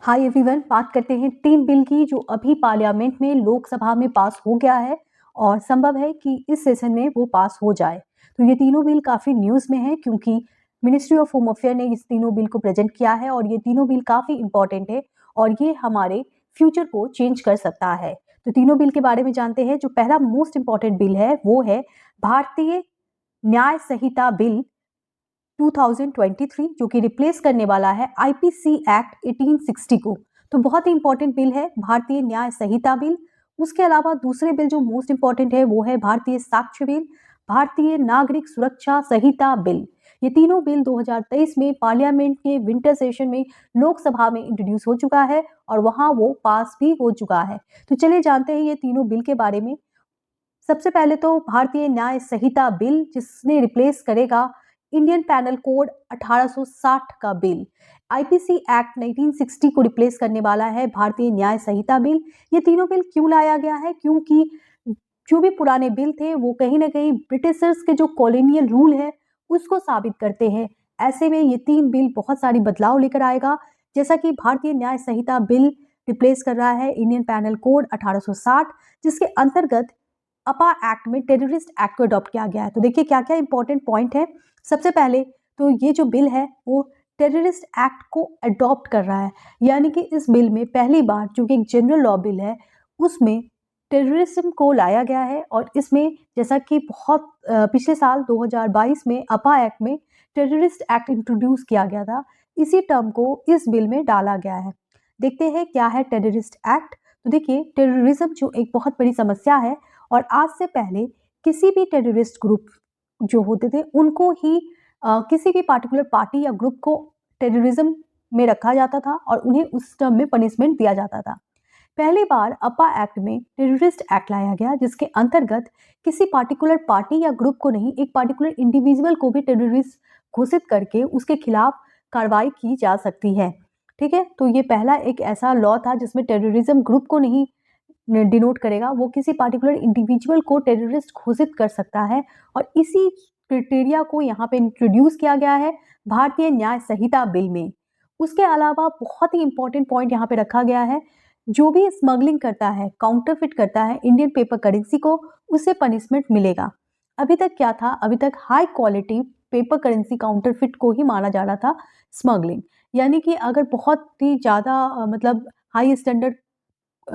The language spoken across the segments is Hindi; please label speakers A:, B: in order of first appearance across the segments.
A: हाय एवरीवन, बात करते हैं 3 बिल की जो अभी पार्लियामेंट में लोकसभा में पास हो गया है और संभव है कि इस सेशन में वो पास हो जाए। तो ये तीनों बिल काफ़ी न्यूज़ में हैं क्योंकि मिनिस्ट्री ऑफ होम अफेयर ने इस तीनों बिल को प्रेजेंट किया है और ये तीनों बिल काफ़ी इंपॉर्टेंट है और ये हमारे फ्यूचर को चेंज कर सकता है। तो तीनों बिल के बारे में जानते हैं। जो पहला मोस्ट इंपॉर्टेंट बिल है वो है भारतीय न्याय संहिता बिल 2023 जो कि रिप्लेस करने वाला है आईपीसी एक्ट 1860 को। तो बहुत ही इंपॉर्टेंट बिल है भारतीय न्याय संहिता बिल। उसके अलावा दूसरे बिल जो मोस्ट इंपॉर्टेंट है वो है भारतीय साक्ष्य बिल, भारतीय नागरिक सुरक्षा संहिता बिल। ये तीनों बिल 2023 में पार्लियामेंट के विंटर सेशन में लोकसभा में इंट्रोड्यूस हो चुका है और वहां वो पास भी हो चुका है। तो चलिए जानते हैं ये तीनों बिल के बारे में। सबसे पहले तो भारतीय न्याय संहिता बिल जिसने रिप्लेस करेगा इंडियन पैनल कोड 1860 का बिल। आईपीसी एक्ट 1960 को रिप्लेस करने वाला है भारतीय न्याय संहिता बिल। ये तीनों बिल क्यों लाया गया है? क्योंकि जो भी पुराने बिल थे वो कहीं ना कहीं ब्रिटिशर्स के जो कॉलोनियल रूल है उसको साबित करते हैं। ऐसे में ये 3 बिल बहुत सारी बदलाव लेकर आएगा। जैसा कि भारतीय न्याय संहिता बिल रिप्लेस कर रहा है इंडियन पैनल कोड 1860, जिसके अंतर्गत अपा एक्ट में टेररिस्ट एक्ट को अडॉप्ट किया गया है। तो देखिए क्या क्या इंपॉर्टेंट पॉइंट है। सबसे पहले तो ये जो बिल है वो टेररिस्ट एक्ट को अडॉप्ट कर रहा है, यानी कि इस बिल में पहली बार जो कि एक जनरल लॉ बिल है उसमें टेररिज्म को लाया गया है। और इसमें जैसा कि बहुत पिछले साल 2022 में अपा एक्ट में टेररिस्ट एक्ट इंट्रोड्यूस किया गया था, इसी टर्म को इस बिल में डाला गया है। देखते हैं क्या है टेररिस्ट एक्ट। तो देखिए टेररिज्म जो एक बहुत बड़ी समस्या है और आज से पहले किसी भी टेररिस्ट ग्रुप जो होते थे उनको ही किसी भी पार्टिकुलर पार्टी या ग्रुप को टेररिज्म में रखा जाता था और उन्हें उस टर्म में पनिशमेंट दिया जाता था। पहली बार अपा एक्ट में टेररिस्ट एक्ट लाया गया जिसके अंतर्गत किसी पार्टिकुलर पार्टी या ग्रुप को नहीं, एक पार्टिकुलर इंडिविजुअल को भी टेररिस्ट घोषित करके उसके खिलाफ कार्रवाई की जा सकती है। ठीक है, तो ये पहला एक ऐसा लॉ था जिसमें टेररिज्म ग्रुप को नहीं डिनोट करेगा, वो किसी पार्टिकुलर इंडिविजुअल को टेररिस्ट घोषित कर सकता है। और इसी क्राइटेरिया को यहाँ पे इंट्रोड्यूस किया गया है भारतीय न्याय संहिता बिल में। उसके अलावा बहुत ही इंपॉर्टेंट पॉइंट यहाँ पे रखा गया है, जो भी स्मगलिंग करता है, काउंटरफिट करता है इंडियन पेपर करेंसी को, उसे पनिशमेंट मिलेगा। अभी तक क्या था, अभी तक high quality paper currency counterfeit को ही माना जा रहा था स्मगलिंग, यानी कि अगर बहुत ही ज़्यादा मतलब हाई स्टैंडर्ड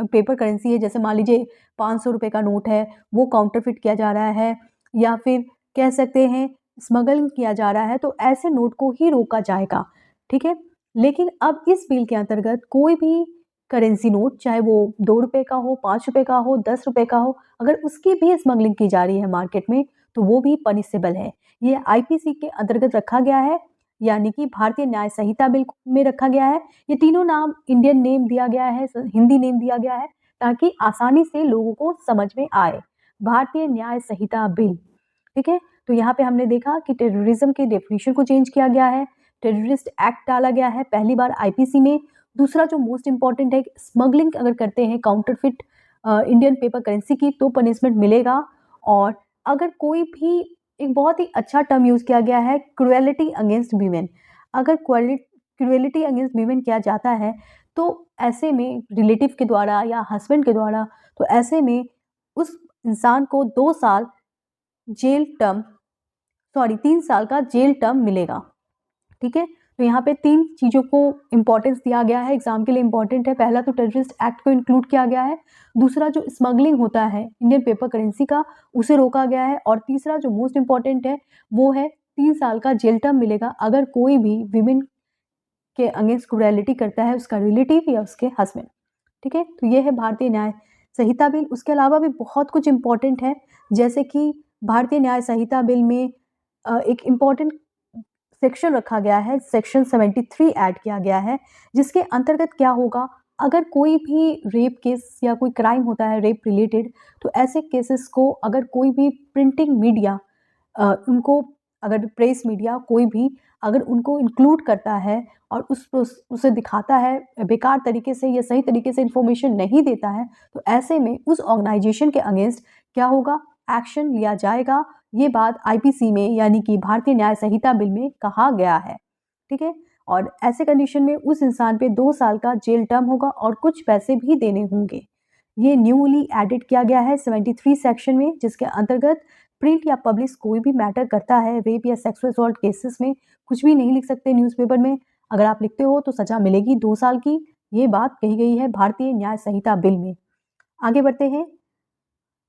A: पेपर करेंसी है, जैसे मान लीजिए 500 रुपये का नोट है, वो काउंटरफिट किया जा रहा है या फिर कह सकते हैं स्मगलिंग किया जा रहा है, तो ऐसे नोट को ही रोका जाएगा। ठीक है, लेकिन अब इस बिल के अंतर्गत कोई भी करेंसी नोट, चाहे वो 2 रुपये का हो, 5 रुपये का हो, 10 रुपये का हो, अगर उसकी भी स्मगलिंग की जा रही है मार्केट में तो वो भी पनिशेबल है। ये आईपीसी के अंतर्गत रखा गया है, यानी कि भारतीय न्याय संहिता बिल में रखा गया है। ये तीनों नाम इंडियन नेम दिया गया है, हिंदी नेम दिया गया है ताकि आसानी से लोगों को समझ में आए। भारतीय न्याय संहिता बिल, ठीक है। तो यहाँ पे हमने देखा कि टेररिज्म के डेफिनेशन को चेंज किया गया है, टेररिस्ट एक्ट डाला गया है पहली बार आईपीसी में। दूसरा जो मोस्ट इंपॉर्टेंट है, स्मगलिंग अगर करते हैं काउंटरफिट इंडियन पेपर करेंसी की तो पनिशमेंट मिलेगा। और अगर कोई भी, एक बहुत ही अच्छा टर्म यूज किया गया है, क्रुएलिटी अगेंस्ट वीमेन। अगर क्रुएलिटी अगेंस्ट वीमेन किया जाता है तो ऐसे में रिलेटिव के द्वारा या हस्बैंड के द्वारा, तो ऐसे में उस इंसान को 2 साल जेल टर्म, 3 साल का जेल टर्म मिलेगा। ठीक है, तो यहाँ पे 3 चीज़ों को इंपॉर्टेंस दिया गया है, एग्जाम के लिए इंपॉर्टेंट है। पहला तो टेररिस्ट एक्ट को इंक्लूड किया गया है, दूसरा जो स्मगलिंग होता है इंडियन पेपर करेंसी का उसे रोका गया है, और तीसरा जो मोस्ट इंपॉर्टेंट है वो है 3 साल का जेल टर्म मिलेगा अगर कोई भी विमेन के अगेंस्ट क्रूएलिटी करता है, उसका रिलेटिव या उसके हस्बैंड। ठीक है, तो ये है भारतीय न्याय संहिता बिल। उसके अलावा भी बहुत कुछ इंपॉर्टेंट है, जैसे कि भारतीय न्याय संहिता बिल में एक इम्पॉर्टेंट सेक्शन रखा गया है, सेक्शन 73 ऐड किया गया है, जिसके अंतर्गत क्या होगा, अगर कोई भी रेप केस या कोई क्राइम होता है रेप रिलेटेड, तो ऐसे केसेस को अगर कोई भी प्रिंटिंग मीडिया उनको, अगर प्रेस मीडिया कोई भी अगर उनको इंक्लूड करता है और उसे दिखाता है बेकार तरीके से या सही तरीके से इंफॉर्मेशन नहीं देता है, तो ऐसे में उस ऑर्गेनाइजेशन के अगेंस्ट क्या होगा, एक्शन लिया जाएगा। ये बात आईपीसी में यानी कि भारतीय न्याय संहिता बिल में कहा गया है। ठीक है, और ऐसे कंडीशन में उस इंसान पे 2 साल का जेल टर्म होगा और कुछ पैसे भी देने होंगे। ये न्यूली एडिड किया गया है 73 सेक्शन में, जिसके अंतर्गत प्रिंट या पब्लिश कोई भी मैटर करता है रेप या सेक्सुअल असॉल्ट केसेस में कुछ भी नहीं लिख सकते न्यूज़पेपर में। अगर आप लिखते हो तो सजा मिलेगी 2 साल की। ये बात कही गई है भारतीय न्याय संहिता बिल में। आगे बढ़ते हैं।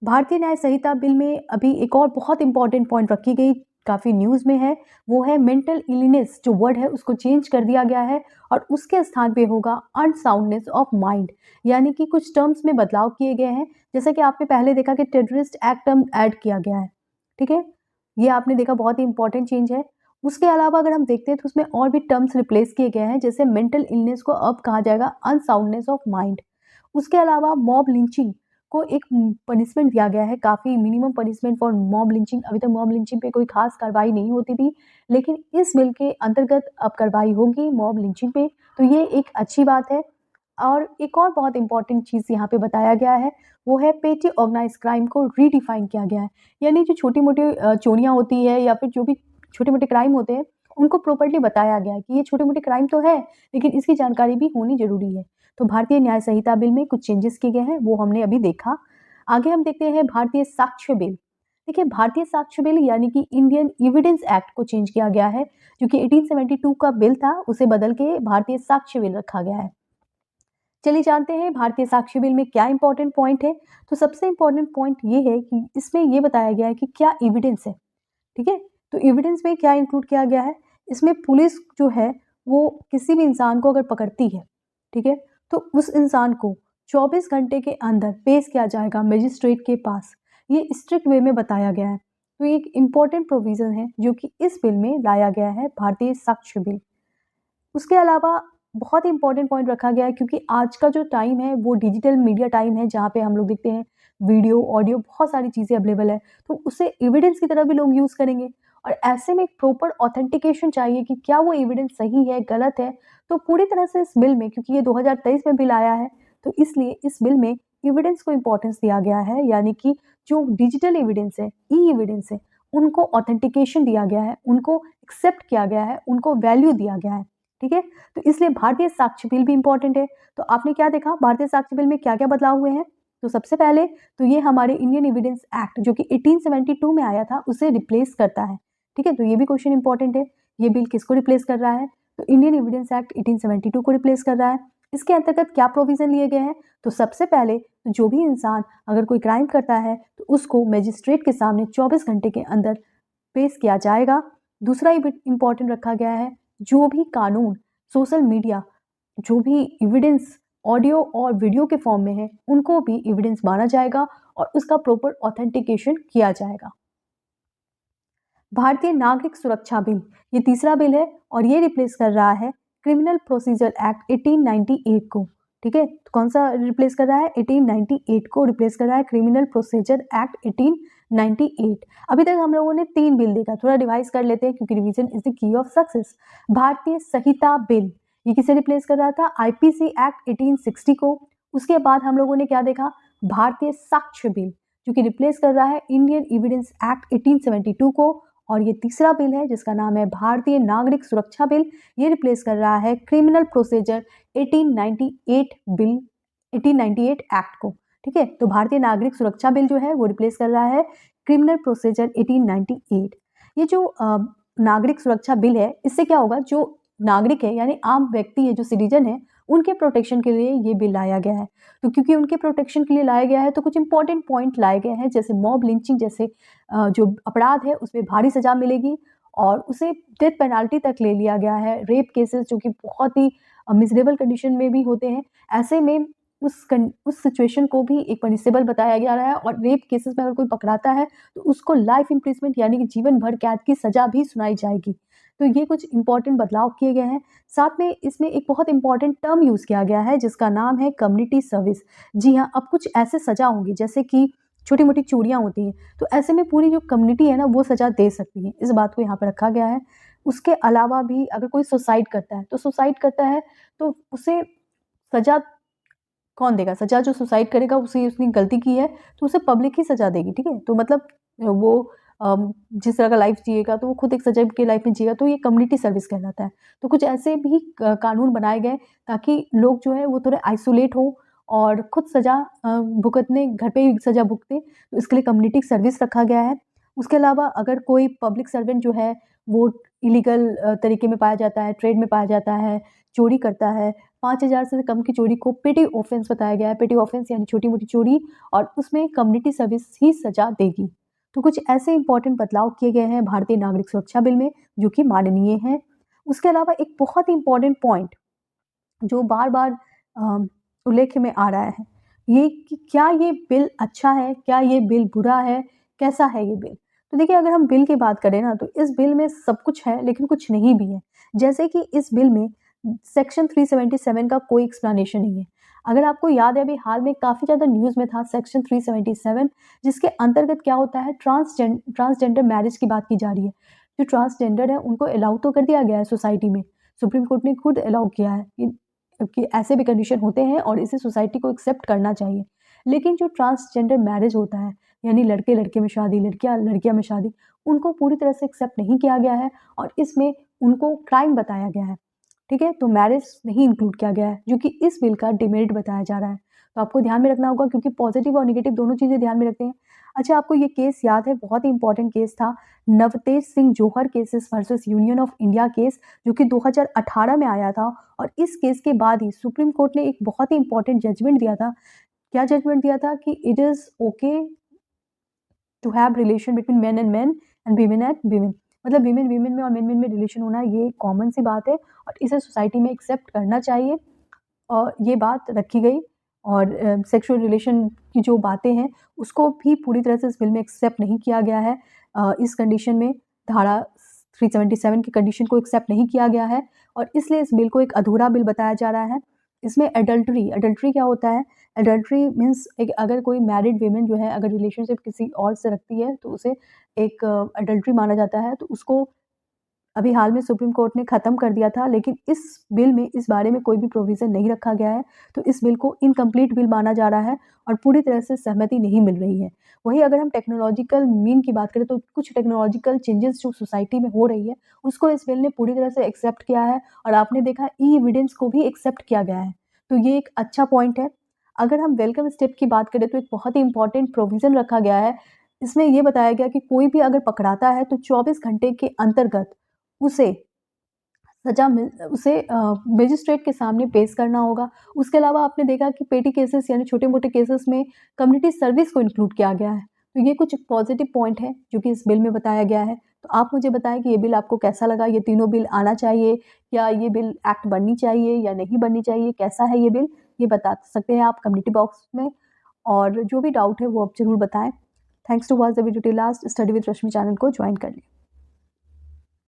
A: भारतीय न्याय संहिता बिल में अभी एक और बहुत इंपॉर्टेंट पॉइंट रखी गई, काफ़ी न्यूज़ में है, वो है मेंटल इलनेस। जो वर्ड है उसको चेंज कर दिया गया है और उसके स्थान पे होगा अनसाउंडनेस ऑफ माइंड, यानी कि कुछ टर्म्स में बदलाव किए गए हैं। जैसा कि आपने पहले देखा कि टेररिस्ट एक्ट टर्म ऐड किया गया है, ठीक है, ये आपने देखा, बहुत ही इंपॉर्टेंट चेंज है। उसके अलावा अगर हम देखते हैं तो उसमें और भी टर्म्स रिप्लेस किए गए हैं, जैसे मेंटल इलनेस को अब कहा जाएगा अनसाउंडनेस ऑफ माइंड। उसके अलावा मॉब लिंचिंग को एक पनिशमेंट दिया गया है, काफ़ी minimum punishment for mob lynching. अभी तक मॉब लिंचिंग पे कोई खास कार्रवाई नहीं होती थी, लेकिन इस बिल के अंतर्गत अब कार्रवाई होगी मॉब लिंचिंग पे, तो ये एक अच्छी बात है। और एक और बहुत इंपॉर्टेंट चीज़ यहाँ पे बताया गया है, वो है पेटी ऑर्गेनाइज क्राइम को रीडिफाइन किया गया है, यानी जो छोटी मोटी चोरियाँ होती है या फिर जो भी छोटे मोटे क्राइम होते हैं उनको प्रॉपर्ली बताया गया है कि ये छोटे मोटे क्राइम तो है, लेकिन इसकी जानकारी भी होनी जरूरी है। तो भारतीय न्याय संहिता बिल में कुछ चेंजेस किए गए हैं, वो हमने अभी देखा। आगे हम देखते हैं भारतीय साक्ष्य बिल। देखिए, भारतीय साक्ष्य बिल यानी कि इंडियन एविडेंस एक्ट को चेंज किया गया है, जो कि 1872 का बिल था उसे बदल के भारतीय साक्ष्य बिल रखा गया है। चलिए जानते हैं भारतीय साक्ष्य बिल में क्या इंपॉर्टेंट पॉइंट है। तो सबसे इंपॉर्टेंट पॉइंट ये है कि इसमें ये बताया गया है कि क्या एविडेंस है, ठीक है। तो एविडेंस में क्या इंक्लूड किया गया है, इसमें पुलिस जो है वो किसी भी इंसान को अगर पकड़ती है, ठीक है, तो उस इंसान को 24 घंटे के अंदर पेश किया जाएगा मजिस्ट्रेट के पास। ये स्ट्रिक्ट वे में बताया गया है। तो ये एक इम्पॉर्टेंट प्रोविज़न है जो कि इस बिल में लाया गया है, भारतीय साक्ष्य बिल। उसके अलावा बहुत ही इंपॉर्टेंट पॉइंट रखा गया है, क्योंकि आज का जो टाइम है वो डिजिटल मीडिया टाइम है, जहाँ पे हम लोग देखते हैं वीडियो, ऑडियो, बहुत सारी चीज़ें अवेलेबल है, तो उसे एविडेंस की तरह भी लोग यूज़ करेंगे। और ऐसे में एक प्रॉपर ऑथेंटिकेशन चाहिए कि क्या वो एविडेंस सही है, गलत है। तो पूरी तरह से इस बिल में, क्योंकि ये 2023 में बिल आया है, तो इसलिए इस बिल में एविडेंस को इम्पोर्टेंस दिया गया है, यानी कि जो डिजिटल एविडेंस है, ई एविडेंस है, उनको ऑथेंटिकेशन दिया गया है, उनको एक्सेप्ट किया गया है, उनको वैल्यू दिया गया है, ठीक है। तो इसलिए भारतीय साक्ष्य बिल भी इंपॉर्टेंट है। तो आपने क्या देखा भारतीय साक्ष्य बिल में क्या क्या बदलाव हुए हैं। तो सबसे पहले तो ये हमारे इंडियन एविडेंस एक्ट जो कि 1872 में आया था उसे रिप्लेस करता है, ठीक है। तो ये भी क्वेश्चन इंपॉर्टेंट है, ये बिल किसको रिप्लेस कर रहा है, तो इंडियन एविडेंस एक्ट 1872 को रिप्लेस कर रहा है। इसके अंतर्गत क्या प्रोविजन लिए गए हैं, तो सबसे पहले तो जो भी इंसान अगर कोई क्राइम करता है तो उसको मजिस्ट्रेट के सामने 24 घंटे के अंदर पेश किया जाएगा। दूसरा इंपॉर्टेंट रखा गया है, जो भी कानून, सोशल मीडिया, जो भी एविडेंस ऑडियो और वीडियो के फॉर्म में है उनको भी एविडेंस माना जाएगा और उसका प्रॉपर ऑथेंटिकेशन किया जाएगा। भारतीय नागरिक सुरक्षा बिल, ये तीसरा बिल है और ये रिप्लेस कर रहा है क्रिमिनल प्रोसीजर एक्ट 1898 को, ठीक है। तो कौन सा रिप्लेस कर रहा है, 1898 को रिप्लेस कर रहा है क्रिमिनल प्रोसीजर एक्ट 1898। अभी तक हम लोगों ने 3 बिल देखा, थोड़ा रिवाइज कर लेते हैं क्योंकि revision is the key of success. भारतीय संहिता बिल, ये किसे रिप्लेस कर रहा था, आईपीसी एक्ट 1860 को। उसके बाद हम लोगों ने क्या देखा, भारतीय साक्ष्य बिल जो कि रिप्लेस कर रहा है इंडियन एविडेंस एक्ट 1872 को। और ये तीसरा बिल है जिसका नाम है भारतीय नागरिक सुरक्षा बिल, ये रिप्लेस कर रहा है क्रिमिनल प्रोसीजर 1898 बिल, 1898 एक्ट को, ठीक है। तो भारतीय नागरिक सुरक्षा बिल जो है वो रिप्लेस कर रहा है क्रिमिनल प्रोसीजर 1898। ये जो नागरिक सुरक्षा बिल है, इससे क्या होगा, जो नागरिक है यानी आम व्यक्ति है, जो सिटीजन है, उनके प्रोटेक्शन के लिए ये बिल लाया गया है। तो क्योंकि उनके प्रोटेक्शन के लिए लाया गया है तो कुछ इंपॉर्टेंट पॉइंट लाए गए हैं, जैसे मॉब लिंचिंग जैसे जो अपराध है उसमें भारी सजा मिलेगी और उसे डेथ पेनाल्टी तक ले लिया गया है। रेप केसेस जो कि बहुत ही मिजरेबल कंडीशन में भी होते हैं, ऐसे में उस सिचुएशन को भी एक पनिशेबल बताया गया है। और रेप केसेस में अगर कोई पकड़ाता है तो उसको लाइफ इम्प्रिजमेंट यानी कि जीवन भर कैद की सजा भी सुनाई जाएगी। तो ये कुछ इंपॉर्टेंट बदलाव किए गए हैं। साथ में इसमें एक बहुत इंपॉर्टेंट टर्म यूज़ किया गया है जिसका नाम है कम्युनिटी सर्विस। जी हाँ, अब कुछ ऐसे सजा होंगी जैसे कि छोटी मोटी चोरियाँ होती हैं, तो ऐसे में पूरी जो कम्युनिटी है ना वो सजा दे सकती है, इस बात को यहाँ पर रखा गया है। उसके अलावा भी अगर कोई सुसाइड करता है तो उसे सजा कौन देगा, सजा जो सुसाइड करेगा, उसे उसने गलती की है तो उसे पब्लिक ही सजा देगी, ठीक है। तो मतलब वो जिस तरह का लाइफ जिएगा तो वो खुद एक सजा के लाइफ में जिएगा, तो ये कम्युनिटी सर्विस कहलाता है। तो कुछ ऐसे भी कानून बनाए गए ताकि लोग जो है वो थोड़े आइसोलेट हो और खुद सजा भुगतने, घर पे ही सजा भुगते, तो इसके लिए कम्युनिटी सर्विस रखा गया है। उसके अलावा अगर कोई पब्लिक सर्वेंट जो है वो इलीगल तरीके में पाया जाता है, ट्रेड में पाया जाता है, चोरी करता है, 5,000 से कम की चोरी को पेटी ऑफेंस बताया गया है। पेटी ऑफेंस यानी छोटी-मोटी चोरी, और उसमें कम्युनिटी सर्विस ही सजा देगी। तो कुछ ऐसे इंपॉर्टेंट बदलाव किए गए हैं भारतीय नागरिक सुरक्षा बिल में जो कि माननीय हैं। उसके अलावा एक बहुत ही इंपॉर्टेंट पॉइंट जो बार-बार उल्लेख में आ रहा है, ये कि क्या ये बिल अच्छा है? क्या ये बिल बुरा है? कैसा है ये बिल? तो देखिए, अगर हम बिल की बात करें ना, तो इस बिल में सब कुछ है लेकिन कुछ नहीं भी है। जैसे कि इस बिल में सेक्शन 377 का कोई एक्सप्लेनेशन नहीं है। अगर आपको याद है, अभी हाल में काफ़ी ज़्यादा न्यूज़ में था सेक्शन 377, जिसके अंतर्गत क्या होता है, ट्रांसजेंडर मैरिज की बात की जा रही है। जो ट्रांसजेंडर है उनको अलाउ तो कर दिया गया है सोसाइटी में, सुप्रीम कोर्ट ने खुद अलाउ किया है कि ऐसे भी कंडीशन होते हैं और इसे सोसाइटी को एक्सेप्ट करना चाहिए। लेकिन जो ट्रांसजेंडर मैरिज होता है, यानी लड़के-लड़के में शादी, लड़कियाँ-लड़कियाँ में शादी, उनको पूरी तरह से एक्सेप्ट नहीं किया गया है और इसमें उनको क्राइम बताया गया है। ठीक है? तो मैरिज नहीं इंक्लूड किया गया है, जो कि इस बिल का डिमेरिट बताया जा रहा है। तो आपको ध्यान में रखना होगा, क्योंकि पॉजिटिव और नेगेटिव दोनों चीज़ें ध्यान में रखते हैं। अच्छा, आपको ये केस याद है, बहुत ही इंपॉर्टेंट केस था, Navtej Singh Johar cases versus Union of India case, जो कि 2018 में आया था। और इस केस के बाद ही सुप्रीम कोर्ट ने एक बहुत ही इंपॉर्टेंट जजमेंट दिया था। क्या जजमेंट दिया था? कि it is okay to have relation between men and women and women, मतलब वीमेन वीमेन में और मेन मेन में रिलेशन होना, ये कॉमन सी बात है और इसे सोसाइटी में एक्सेप्ट करना चाहिए। और ये बात रखी गई। और सेक्सुअल रिलेशन की जो बातें हैं उसको भी पूरी तरह से इस बिल में एक्सेप्ट नहीं किया गया है। इस कंडीशन में धारा 377 की कंडीशन को एक्सेप्ट नहीं किया गया है और इसलिए इस बिल को एक अधूरा बिल बताया जा रहा है। इसमें एडल्ट्री क्या होता है? एडल्ट्री मीन्स, एक अगर कोई मैरिड वीमेन जो है अगर रिलेशनशिप किसी और से रखती है तो उसे एक एडल्ट्री माना जाता है। तो उसको अभी हाल में सुप्रीम कोर्ट ने ख़त्म कर दिया था, लेकिन इस बिल में इस बारे में कोई भी प्रोविज़न नहीं रखा गया है, तो इस बिल को इनकम्प्लीट बिल माना जा रहा है और पूरी तरह से सहमति नहीं मिल रही है। वहीं अगर हम टेक्नोलॉजिकल मीन की बात करें, तो कुछ टेक्नोलॉजिकल चेंजेस जो सोसाइटी में हो रही है, उसको इस बिल ने पूरी तरह से एक्सेप्ट किया है और आपने देखा ई-एविडेंस को भी एक्सेप्ट किया गया है। तो ये एक अच्छा पॉइंट है। अगर हम वेलकम स्टेप की बात करें, तो एक बहुत ही इंपॉर्टेंट प्रोविज़न रखा गया है। इसमें ये बताया गया कि कोई भी अगर पकड़ाता है तो 24 घंटे के अंतर्गत उसे मजिस्ट्रेट के सामने पेश करना होगा। उसके अलावा आपने देखा कि पेटी केसेस यानी छोटे-मोटे केसेस में कम्युनिटी सर्विस को इंक्लूड किया गया है। तो ये कुछ पॉजिटिव पॉइंट है जो कि इस बिल में बताया गया है। तो आप मुझे बताएँ कि ये बिल आपको कैसा लगा? ये तीनों बिल आना चाहिए या ये बिल एक्ट बननी चाहिए या नहीं बननी चाहिए? कैसा है ये बिल? ये बता सकते हैं आप कम्युनिटी बॉक्स में, और जो भी डाउट है वो आप ज़रूर बताएँ। Thanks to watch the video till last. Study with Rashmi channel को जॉइन कर लें।